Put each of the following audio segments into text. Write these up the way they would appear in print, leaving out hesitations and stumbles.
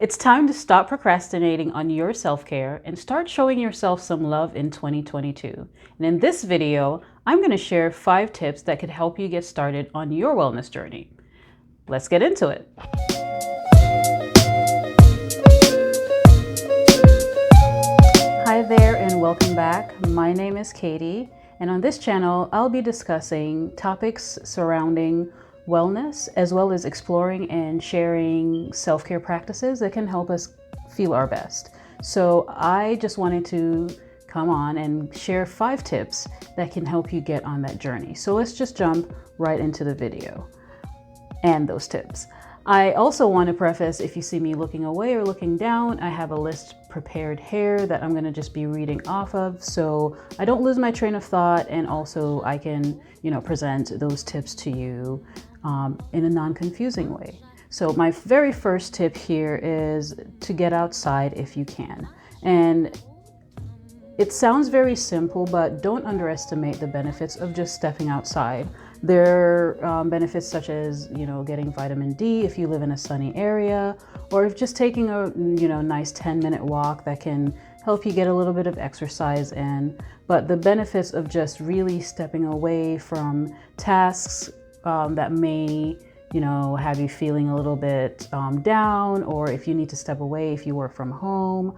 It's time to stop procrastinating on your self-care and start showing yourself some love in 2022. And in this video, I'm going to share 5 tips that could help you get started on your wellness journey. Let's get into it. Hi there and welcome back. My name is Kaidy, and on this channel, I'll be discussing topics surrounding wellness, as well as exploring and sharing self-care practices that can help us feel our best. So I just wanted to come on and share 5 tips that can help you get on that journey. So let's just jump right into the video and those tips. I also want to preface, if you see me looking away or looking down, I have a list prepared here that I'm going to just be reading off of, so I don't lose my train of thought, and also I can, present those tips to you in a non-confusing way. So my very first tip here is to get outside if you can. And it sounds very simple, but don't underestimate the benefits of just stepping outside. There are benefits such as, getting vitamin D if you live in a sunny area, or if just taking a, nice 10-minute walk that can help you get a little bit of exercise in. But the benefits of just really stepping away from tasks that may, have you feeling a little bit down, or if you need to step away, if you work from home,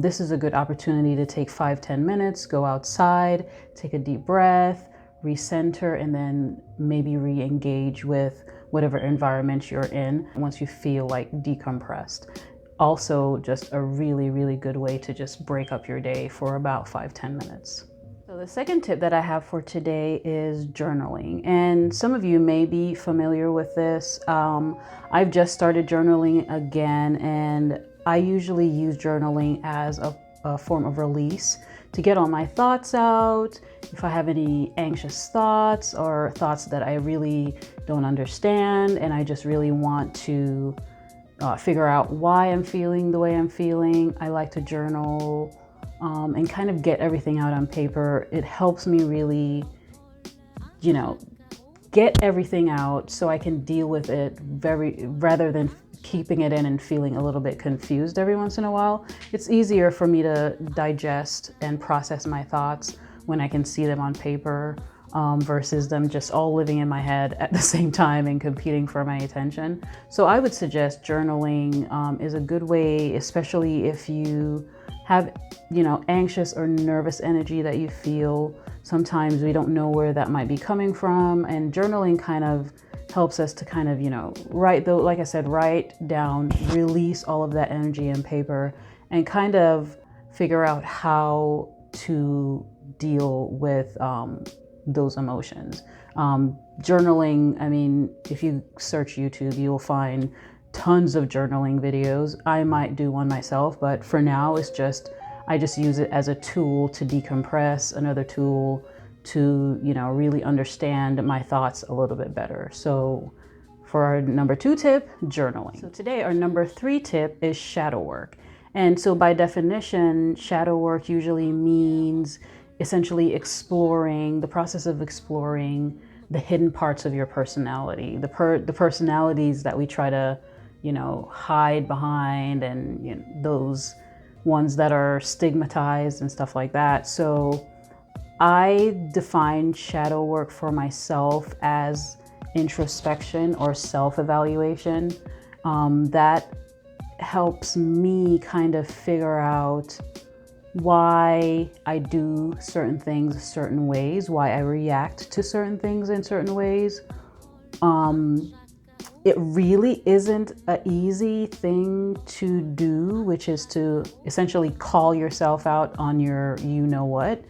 this is a good opportunity to take 5-10 minutes, go outside, take a deep breath, recenter, and then maybe re-engage with whatever environment you're in once you feel like decompressed. Also, just a really, really good way to just break up your day for about 5-10 minutes. So the second tip that I have for today is journaling. And some of you may be familiar with this. I've just started journaling again, and I usually use journaling as a form of release to get all my thoughts out. If I have any anxious thoughts or thoughts that I really don't understand and I just really want to figure out why I'm feeling the way I'm feeling, I like to journal and kind of get everything out on paper. It helps me really, get everything out so I can deal with it rather than keeping it in and feeling a little bit confused every once in a while. It's easier for me to digest and process my thoughts when I can see them on paper versus them just all living in my head at the same time and competing for my attention. So I would suggest journaling is a good way, especially if you have, anxious or nervous energy that you feel. Sometimes we don't know where that might be coming from, and journaling kind of helps us to kind of, write down, release all of that energy in paper, and kind of figure out how to deal with those emotions. Journaling, if you search YouTube, you'll find tons of journaling videos. I might do one myself, but for now I just use it as a tool to decompress, another tool to, really understand my thoughts a little bit better. So for our number 2 tip, journaling. So today our number 3 tip is shadow work. And so by definition, shadow work usually means essentially the process of exploring the hidden parts of your personality, the personalities that we try to, hide behind, and those ones that are stigmatized and stuff like that. So I define shadow work for myself as introspection or self-evaluation. That helps me kind of figure out why I do certain things certain ways, why I react to certain things in certain ways. It really isn't an easy thing to do, which is to essentially call yourself out on your what.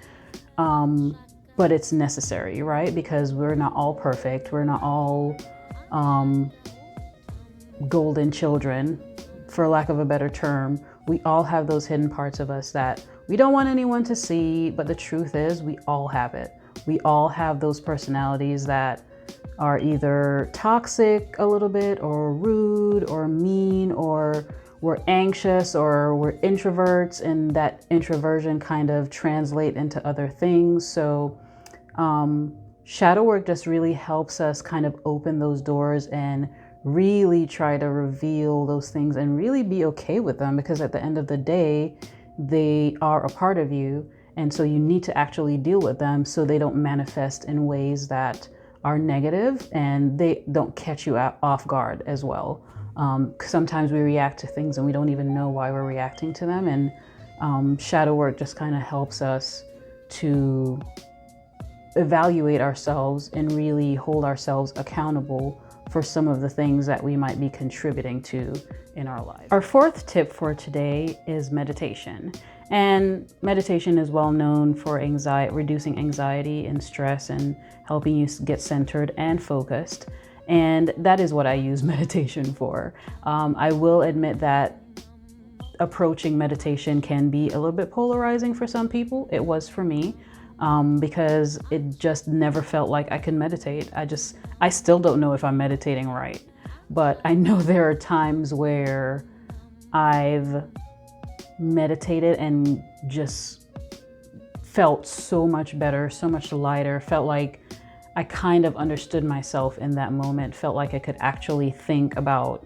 But it's necessary, right? Because we're not all perfect. We're not all golden children, for lack of a better term. We all have those hidden parts of us that we don't want anyone to see, but the truth is we all have it. We all have those personalities that are either toxic a little bit, or rude, or mean, or we're anxious, or we're introverts, and that introversion kind of translate into other things. So shadow work just really helps us kind of open those doors and really try to reveal those things and really be okay with them, because at the end of the day, they are a part of you. And so you need to actually deal with them so they don't manifest in ways that are negative and they don't catch you off guard as well. Sometimes we react to things and we don't even know why we're reacting to them. And shadow work just kind of helps us to evaluate ourselves and really hold ourselves accountable for some of the things that we might be contributing to in our life. Our fourth tip for today is meditation. And meditation is well known for reducing anxiety and stress and helping you get centered and focused. And that is what I use meditation for. I will admit that approaching meditation can be a little bit polarizing for some people. It was for me. Because it just never felt like I could meditate. I still don't know if I'm meditating right, but I know there are times where I've meditated and just felt so much better, so much lighter, felt like I kind of understood myself in that moment, felt like I could actually think about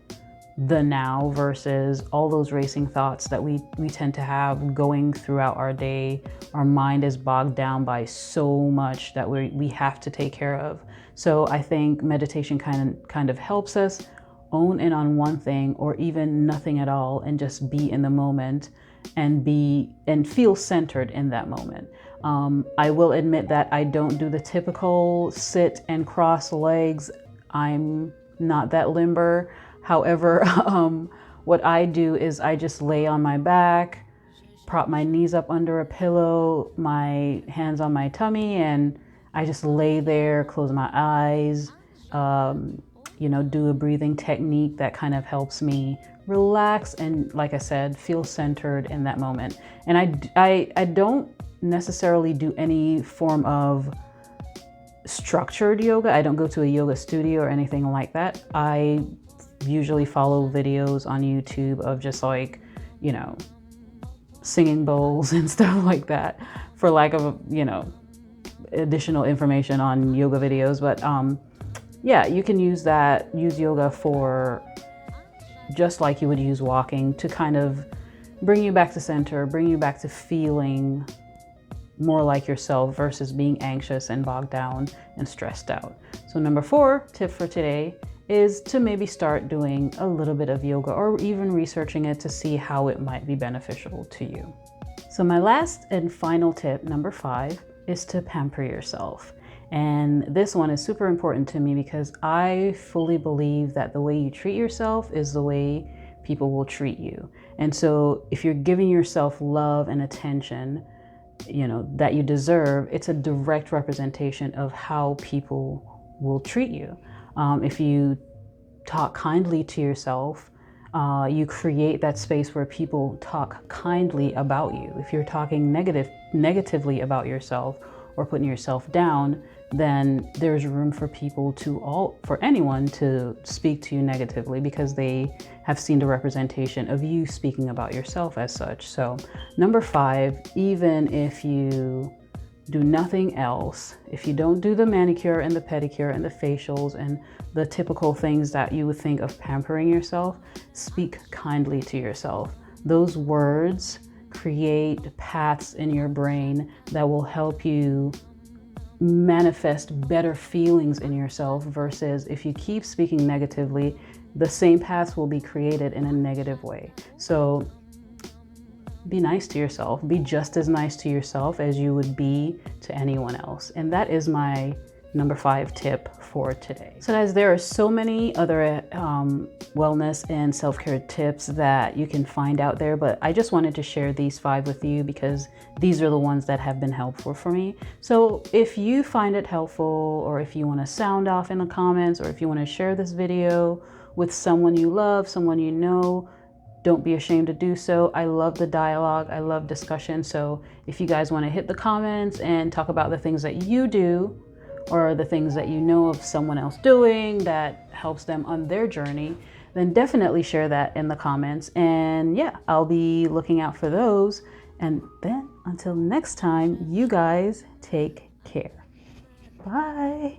the now versus all those racing thoughts that we tend to have going throughout our day. Our mind is bogged down by so much that we have to take care of. So I think meditation kind of helps us own in on one thing or even nothing at all and just be in the moment and feel centered in that moment. I will admit that I don't do the typical sit and cross legs. I'm not that limber. However, what I do is I just lay on my back, prop my knees up under a pillow, my hands on my tummy, and I just lay there, close my eyes, do a breathing technique that kind of helps me relax and, like I said, feel centered in that moment. And I don't necessarily do any form of structured yoga. I don't go to a yoga studio or anything like that. I usually follow videos on YouTube of just singing bowls and stuff like that, for lack of, additional information on yoga videos. But yeah, you can use yoga for just like you would use walking to kind of bring you back to center, bring you back to feeling more like yourself versus being anxious and bogged down and stressed out. So number 4 tip for today is to maybe start doing a little bit of yoga or even researching it to see how it might be beneficial to you. So my last and final tip, number 5, is to pamper yourself. And this one is super important to me because I fully believe that the way you treat yourself is the way people will treat you. And so if you're giving yourself love and attention, that you deserve, it's a direct representation of how people will treat you. If you talk kindly to yourself, you create that space where people talk kindly about you. If you're talking negatively about yourself or putting yourself down, then there's room for for anyone to speak to you negatively because they have seen the representation of you speaking about yourself as such. So number 5, even if you do nothing else, if you don't do the manicure and the pedicure and the facials and the typical things that you would think of pampering yourself, speak kindly to yourself. Those words create paths in your brain that will help you manifest better feelings in yourself, versus if you keep speaking negatively, the same paths will be created in a negative way. So be nice to yourself. Be just as nice to yourself as you would be to anyone else. And that is my number 5 tip for today. So guys, there are so many other wellness and self-care tips that you can find out there, but I just wanted to share these 5 with you because these are the ones that have been helpful for me. So if you find it helpful, or if you want to sound off in the comments, or if you want to share this video with someone you love, someone you know, don't be ashamed to do so. I love the dialogue. I love discussion. So if you guys want to hit the comments and talk about the things that you do, or the things that you know of someone else doing that helps them on their journey, then definitely share that in the comments. And yeah, I'll be looking out for those. And then until next time, you guys take care. Bye.